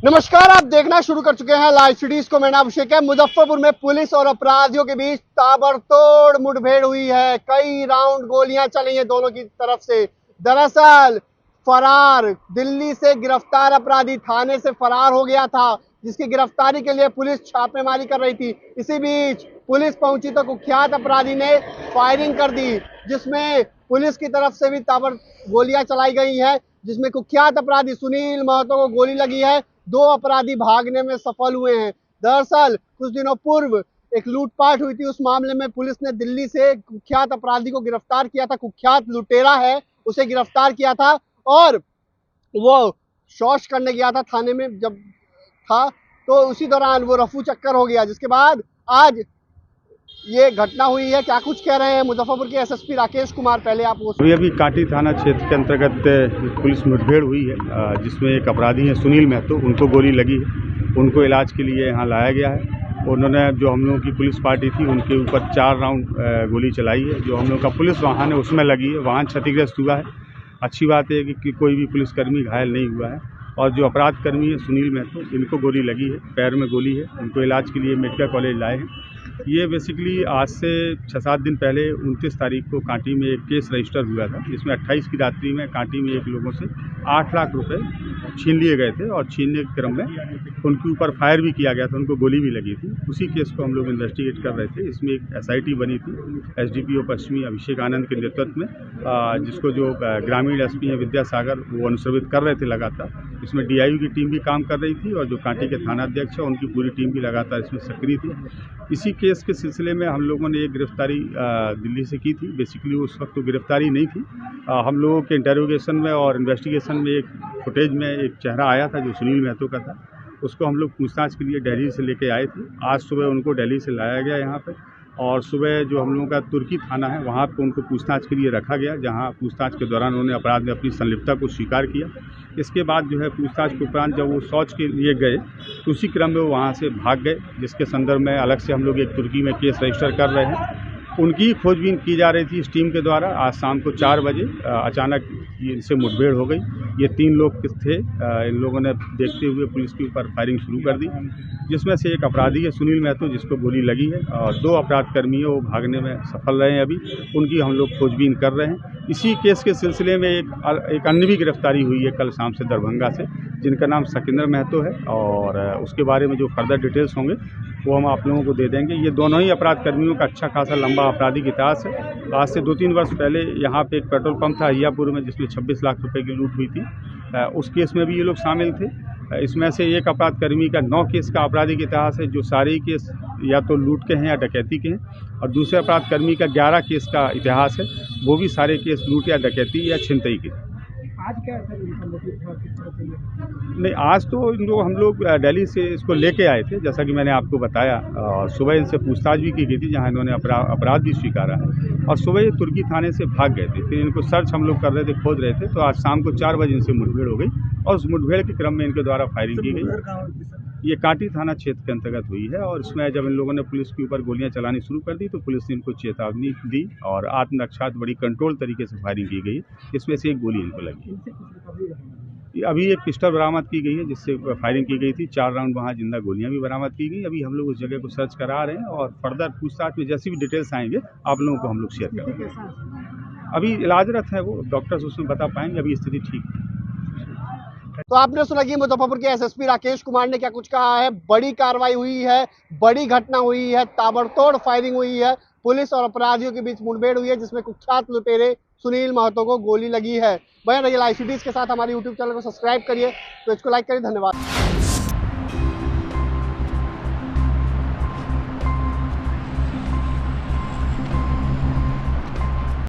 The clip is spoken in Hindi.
नमस्कार, आप देखना शुरू कर चुके हैं लाइव सिटीज को। मेरा नाम अभिषेक है। मुजफ्फरपुर में पुलिस और अपराधियों के बीच ताबड़तोड़ मुठभेड़ हुई है। कई राउंड गोलियां चली हैं दोनों की तरफ से। दरअसल फरार दिल्ली से गिरफ्तार अपराधी थाने से फरार हो गया था, जिसकी गिरफ्तारी के लिए पुलिस छापेमारी कर रही थी। इसी बीच पुलिस पहुंची तो कुख्यात अपराधी ने फायरिंग कर दी, जिसमें पुलिस की तरफ से भी ताबड़ गोलियां चलाई गई हैं, जिसमें कुख्यात अपराधी सुनील महतो को गोली लगी है। दो अपराधी भागने में सफल हुए हैं। दरअसल कुछ दिनों पूर्व एक लूटपाट हुई थी। उस मामले में पुलिस ने दिल्ली से कुख्यात अपराधी को गिरफ्तार किया था। कुख्यात लुटेरा है, उसे गिरफ्तार किया था और वो शौच करने गया था थाने में। जब था तो उसी दौरान वो रफू चक्कर हो गया, जिसके बाद आज ये घटना हुई है। क्या कुछ कह रहे हैं मुजफ्फरपुर के एसएसपी राकेश कुमार, पहले आप वो। अभी कांटी थाना क्षेत्र के अंतर्गत पुलिस मुठभेड़ हुई है, जिसमें एक अपराधी है सुनील महतो, उनको गोली लगी है। उनको इलाज के लिए यहाँ लाया गया है। उन्होंने जो हम लोगों की पुलिस पार्टी थी उनके ऊपर 4 राउंड गोली चलाई है। जो हम लोग का पुलिस वाहन है उसमें लगी है। वाहन क्षतिग्रस्त हुआ है। अच्छी बात है कि कोई भी पुलिसकर्मी घायल नहीं हुआ है। और जो अपराध कर्मी है सुनील महतो, इनको गोली लगी है, पैर में गोली है। उनको इलाज के लिए मेडिकल कॉलेज लाए हैं। ये बेसिकली आज से 6-7 दिन पहले 29 तारीख को कांटी में एक केस रजिस्टर हुआ था, जिसमें 28 की रात्रि में कांटी में एक लोगों से 8 लाख रुपए छीन लिए गए थे और छीनने के क्रम में उनके ऊपर फायर भी किया गया था, उनको गोली भी लगी थी। उसी केस को हम लोग इन्वेस्टिगेट कर रहे थे। इसमें एक SIT बनी थी SDPO पश्चिमी अभिषेक आनंद के नेतृत्व में, जिसको जो ग्रामीण SP हैं विद्यासागर, वो अनुश्रवित कर रहे थे लगातार। इसमें DIU की टीम भी काम कर रही थी और जो कांटी के थानाध्यक्ष है उनकी पूरी टीम भी लगातार इसमें सक्रिय थी। इसी केस के सिलसिले में हम लोगों ने एक गिरफ्तारी दिल्ली से की थी। बेसिकली उस वक्त तो गिरफ्तारी नहीं थी। हम लोगों के इंटरोगेशन में और इन्वेस्टिगेशन में एक फुटेज में एक चेहरा आया था जो सुनील महतो का था। उसको हम लोग पूछताछ के लिए दिल्ली से लेके आए थे। आज सुबह उनको दिल्ली से लाया गया यहाँ पे, और सुबह जो हम लोगों का तुर्की थाना है वहाँ पे उनको पूछताछ के लिए रखा गया, जहाँ पूछताछ के दौरान उन्होंने अपराध में अपनी संलिप्तता को स्वीकार किया। इसके बाद जो है पूछताछ के उपरांत जब वो शौच के लिए गए तो उसी क्रम में वो वहाँ से भाग गए, जिसके संदर्भ में अलग से हम लोग एक तुर्की में केस रजिस्टर कर रहे हैं। उनकी खोजबीन की जा रही थी इस टीम के द्वारा। आज शाम को 4 बजे अचानक इनसे मुठभेड़ हो गई। ये 3 लोग थे। इन लोगों ने देखते हुए पुलिस के ऊपर फायरिंग शुरू कर दी, जिसमें से एक अपराधी है सुनील महतो, जिसको गोली लगी है, और 2 अपराध कर्मी है वो भागने में सफल रहे हैं। अभी उनकी हम लोग खोजबीन कर रहे हैं। इसी केस के सिलसिले में एक अन्य भी गिरफ्तारी हुई है कल शाम से दरभंगा से, जिनका नाम सकिंदर महतो है, और उसके बारे में जो फर्दर डिटेल्स होंगे वो हम आप लोगों को दे देंगे। ये दोनों ही अपराध कर्मियों का अच्छा खासा लंबा आपराधिक इतिहास है। आज से 2-3 वर्ष पहले यहाँ पे एक पेट्रोल पंप था अहियापुर में, जिसमें 26 लाख रुपए की लूट हुई थी। उस केस में भी ये लोग शामिल थे। इसमें से एक अपराध कर्मी का 9 केस का आपराधिक इतिहास है, जो सारे केस या तो लूट के हैं या डकैती के हैं, और दूसरे अपराध कर्मी का 11 केस का इतिहास है, वो भी सारे केस लूट या डकैती या छिनतई के। आज क्या नहीं, आज तो हम लोग दिल्ली से इसको लेके आए थे, जैसा कि मैंने आपको बताया। और सुबह इनसे पूछताछ भी की गई थी, जहां इन्होंने अपराध भी स्वीकारा है, और सुबह ये तुर्की थाने से भाग गए थे। फिर इनको सर्च हम लोग कर रहे थे, खोज रहे थे, तो आज शाम को 4 बजे इनसे मुठभेड़ हो गई, और उस मुठभेड़ के क्रम में इनके द्वारा फायरिंग की गई। ये कांटी थाना क्षेत्र के अंतर्गत हुई है, और इसमें जब इन लोगों ने पुलिस के ऊपर गोलियां चलानी शुरू कर दी तो पुलिस ने इनको चेतावनी दी और आत्मरक्षार्थ बड़ी कंट्रोल तरीके से फायरिंग की गई। इसमें से एक गोली इनको लगी। अभी एक पिस्टल बरामद की गई है, जिससे फायरिंग की गई थी। 4 राउंड वहाँ जिंदा गोलियां भी बरामद की गई। अभी हम लोग उस जगह को सर्च करा रहे हैं, और फर्दर पूछताछ में जैसी भी डिटेल्स आएंगे आप लोगों को हम लोग शेयर करेंगे। अभी इलाजरत है वो, डॉक्टर्स उसमें बता पाएंगे। अभी स्थिति ठीक है। तो आपने सुना कि मुजफ्फरपुर के SSP राकेश कुमार ने क्या कुछ कहा है। बड़ी कार्रवाई हुई है, बड़ी घटना हुई है, ताबड़तोड़ फायरिंग हुई है। पुलिस और अपराधियों के बीच मुठभेड़ हुई है, जिसमें कुख्यात लुटेरे सुनील महतो को गोली लगी है। बने रहिए लाइव सिटीज के साथ। हमारे YouTube चैनल को सब्सक्राइब करिए, तो इसको लाइक करिए। धन्यवाद।